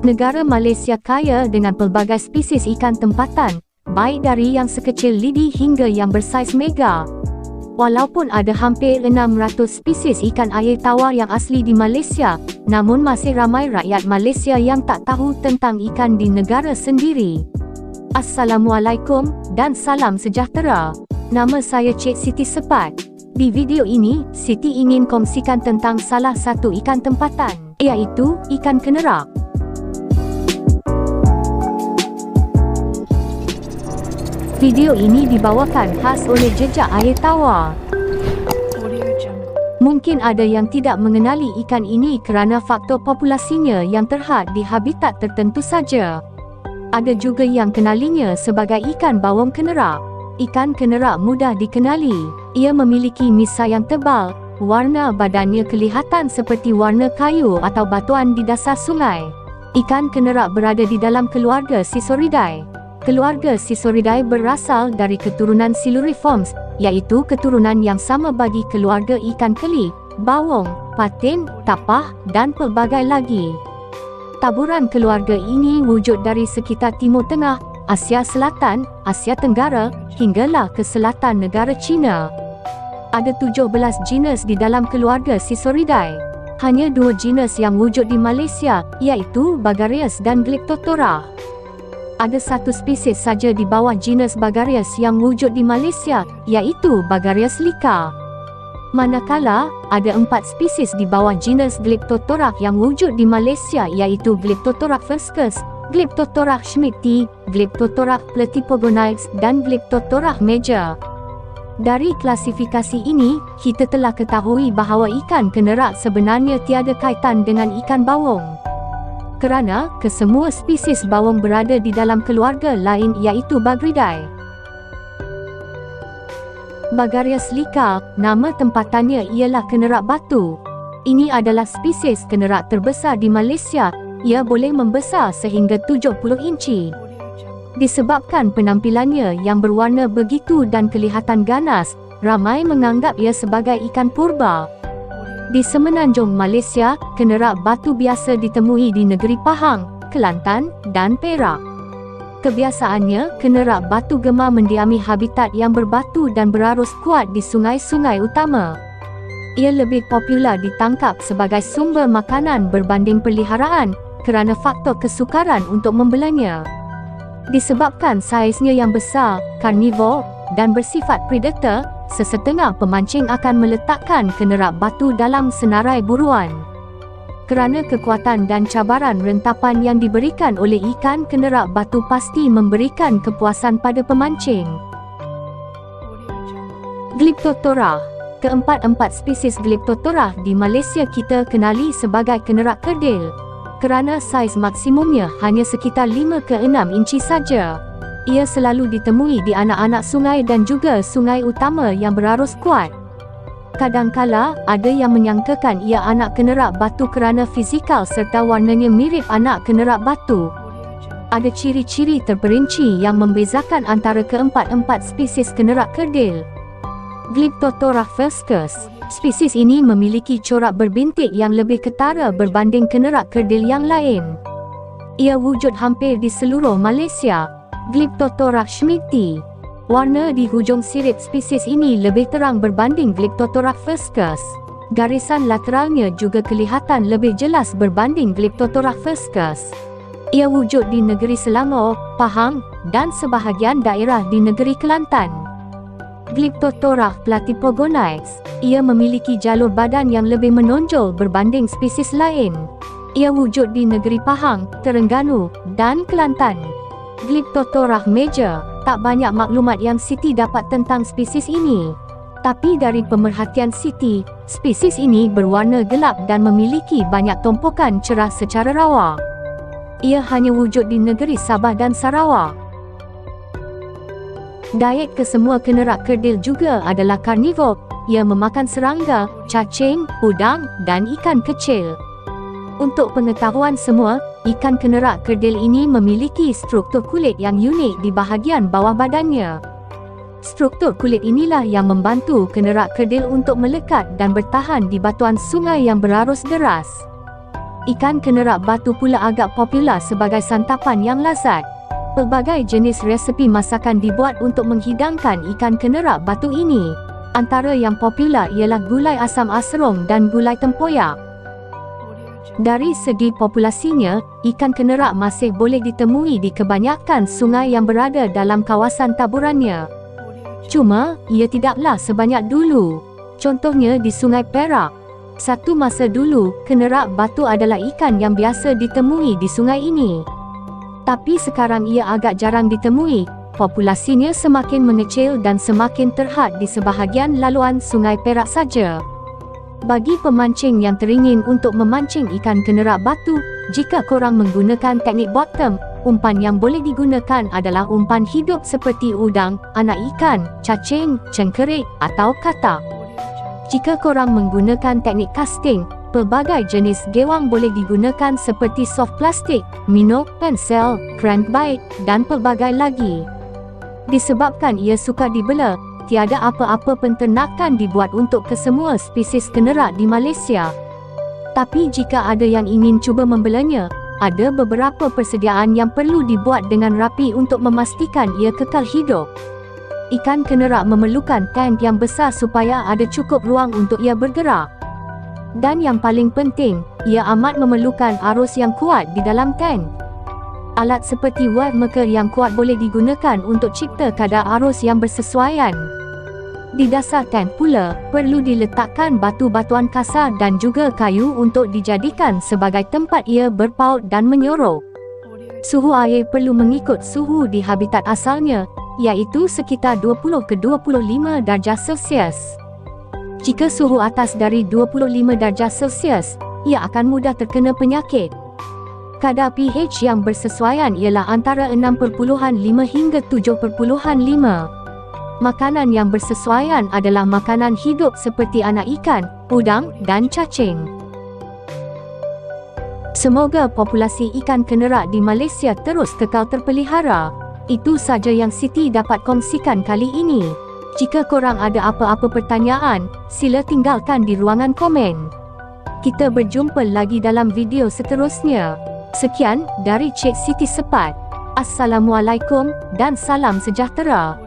Negara Malaysia kaya dengan pelbagai spesies ikan tempatan, baik dari yang sekecil lidi hingga yang bersaiz mega. Walaupun ada hampir 600 spesies ikan air tawar yang asli di Malaysia, namun masih ramai rakyat Malaysia yang tak tahu tentang ikan di negara sendiri. Assalamualaikum dan salam sejahtera. Nama saya Cik Siti Sepat. Di video ini, Siti ingin kongsikan tentang salah satu ikan tempatan, iaitu ikan kenerak. Video ini dibawakan khas oleh Jejak Air Tawar. Mungkin ada yang tidak mengenali ikan ini kerana faktor populasinya yang terhad di habitat tertentu saja. Ada juga yang kenalinya sebagai ikan bawang kenerak. Ikan kenerak mudah dikenali. Ia memiliki misai yang tebal, warna badannya kelihatan seperti warna kayu atau batuan di dasar sungai. Ikan kenerak berada di dalam keluarga Sisoridae. Keluarga Sisoridae berasal dari keturunan Siluriformes, iaitu keturunan yang sama bagi keluarga ikan keli, bawang, patin, tapah, dan pelbagai lagi. Taburan keluarga ini wujud dari sekitar Timur Tengah, Asia Selatan, Asia Tenggara, hinggalah ke selatan negara China. Ada 17 genus di dalam keluarga Sisoridae. Hanya 2 genus yang wujud di Malaysia, iaitu Bagarius dan Glyptophora. Ada satu spesies saja di bawah genus Bagarius yang wujud di Malaysia, iaitu Bagarius lika. Manakala, ada 4 spesies di bawah genus Glyptophora yang wujud di Malaysia, iaitu Glyptophora fuscus, Glyptophora schmidti, Glyptophora platypogonides dan Glyptophora major. Dari klasifikasi ini, kita telah ketahui bahawa ikan kenerak sebenarnya tiada kaitan dengan ikan bawang. Kerana kesemua spesies bawang berada di dalam keluarga lain, iaitu Bagridae. Bagarius lika, nama tempatannya ialah kenerak batu. Ini adalah spesies kenerak terbesar di Malaysia. Ia boleh membesar sehingga 70 inci. Disebabkan penampilannya yang berwarna begitu dan kelihatan ganas, ramai menganggap ia sebagai ikan purba. Di semenanjung Malaysia, kenerak batu biasa ditemui di negeri Pahang, Kelantan, dan Perak. Kebiasaannya, kenerak batu gemar mendiami habitat yang berbatu dan berarus kuat di sungai-sungai utama. Ia lebih popular ditangkap sebagai sumber makanan berbanding peliharaan kerana faktor kesukaran untuk membelanya. Disebabkan saiznya yang besar, karnivor, dan bersifat predator, sesetengah pemancing akan meletakkan kenerak batu dalam senarai buruan. Kerana kekuatan dan cabaran rentapan yang diberikan oleh ikan kenerak batu pasti memberikan kepuasan pada pemancing. Glyptophora. Keempat-empat spesies Glyptophora di Malaysia kita kenali sebagai kenerak kerdil. Kerana saiz maksimumnya hanya sekitar 5 ke 6 inci saja. Ia selalu ditemui di anak-anak sungai dan juga sungai utama yang berarus kuat. Kadangkala, ada yang menyangkakan ia anak kenerak batu kerana fizikal serta warnanya mirip anak kenerak batu. Ada ciri-ciri terperinci yang membezakan antara keempat-empat spesies kenerak kerdil. Glyptophora fuscus. Spesies ini memiliki corak berbintik yang lebih ketara berbanding kenerak kerdil yang lain. Ia wujud hampir di seluruh Malaysia. Glyptophora schmidti. Warna di hujung sirip spesies ini lebih terang berbanding Glyptophora fuscus. Garisan lateralnya juga kelihatan lebih jelas berbanding Glyptophora fuscus. Ia wujud di negeri Selangor, Pahang, dan sebahagian daerah di negeri Kelantan. Glyptophora platypogonides. Ia memiliki jalur badan yang lebih menonjol berbanding spesies lain. Ia wujud di negeri Pahang, Terengganu, dan Kelantan. Glyptophora major. Tak banyak maklumat yang Siti dapat tentang spesies ini. Tapi dari pemerhatian Siti, spesies ini berwarna gelap dan memiliki banyak tumpukan cerah secara rawa. Ia hanya wujud di negeri Sabah dan Sarawak. Diet kesemua kenerak kerdil juga adalah karnivor. Ia memakan serangga, cacing, udang, dan ikan kecil. Untuk pengetahuan semua, ikan kenerak kerdil ini memiliki struktur kulit yang unik di bahagian bawah badannya. Struktur kulit inilah yang membantu kenerak kerdil untuk melekat dan bertahan di batuan sungai yang berarus deras. Ikan kenerak batu pula agak popular sebagai santapan yang lazat. Pelbagai jenis resepi masakan dibuat untuk menghidangkan ikan kenerak batu ini. Antara yang popular ialah gulai asam asrung dan gulai tempoyak. Dari segi populasinya, ikan kenerak masih boleh ditemui di kebanyakan sungai yang berada dalam kawasan taburannya. Cuma, ia tidaklah sebanyak dulu. Contohnya di Sungai Perak. Satu masa dulu, kenerak batu adalah ikan yang biasa ditemui di sungai ini. Tapi sekarang ia agak jarang ditemui. Populasinya semakin mengecil dan semakin terhad di sebahagian laluan Sungai Perak saja. Bagi pemancing yang teringin untuk memancing ikan kenerak batu, jika korang menggunakan teknik bottom, umpan yang boleh digunakan adalah umpan hidup seperti udang, anak ikan, cacing, cengkerik atau katak. Jika korang menggunakan teknik casting, pelbagai jenis gewang boleh digunakan seperti soft plastik, minnow, pensel, crankbait dan pelbagai lagi. Disebabkan ia sukar dibela, tiada apa-apa penternakan dibuat untuk kesemua spesies kenerak di Malaysia. Tapi jika ada yang ingin cuba membelanya, ada beberapa persediaan yang perlu dibuat dengan rapi untuk memastikan ia kekal hidup. Ikan kenerak memerlukan tank yang besar supaya ada cukup ruang untuk ia bergerak. Dan yang paling penting, ia amat memerlukan arus yang kuat di dalam tank. Alat seperti wave maker yang kuat boleh digunakan untuk cipta kadar arus yang bersesuaian. Di dasar tank pula, perlu diletakkan batu-batuan kasar dan juga kayu untuk dijadikan sebagai tempat ia berpaut dan menyorok. Suhu air perlu mengikut suhu di habitat asalnya, iaitu sekitar 20 ke 25 darjah Celsius. Jika suhu atas dari 25 darjah Celsius, ia akan mudah terkena penyakit. Kadar pH yang bersesuaian ialah antara 6.5 hingga 7.5. Makanan yang bersesuaian adalah makanan hidup seperti anak ikan, udang dan cacing. Semoga populasi ikan kenerak di Malaysia terus kekal terpelihara. Itu saja yang Siti dapat kongsikan kali ini. Jika korang ada apa-apa pertanyaan, sila tinggalkan di ruangan komen. Kita berjumpa lagi dalam video seterusnya. Sekian dari Cik Siti Sepat. Assalamualaikum dan salam sejahtera.